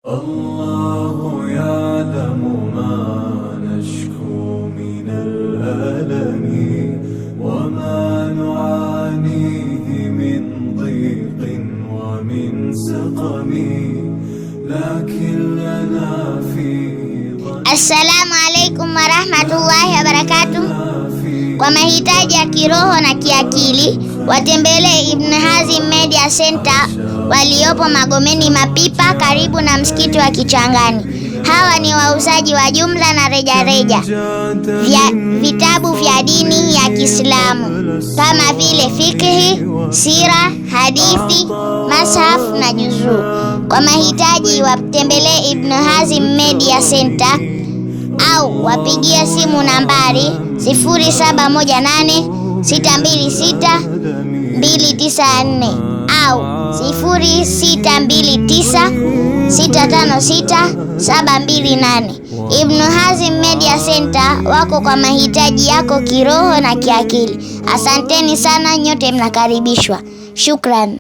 الله يعلم ما نشكو من الألم وما نعانيه من ضيق ومن سقم لكن لنا فيه Assalamu alaikum warahmatullahi wabarakatuh. Kwa mahitaji ya kiroho na kiakili, watembelee Ibn Hazim Media Center waliopo Magomeni Mapipa, karibu na msikiti wa Kichangani. Hawa ni wauzaji wa jumla na rejareja vya vitabu vya dini ya Kiislamu kama vile fiqhi, sira, hadithi, mashaf na juzuu. Kwa mahitaji watembelee Ibn Hazim Media Center au wapigia simu nambari 0718626294 au 0629656728. Ibn Hazim Media Center wako kwa mahitaji yako kiroho na kiakili. Asanteni sana, nyote mnakaribishwa. Shukran.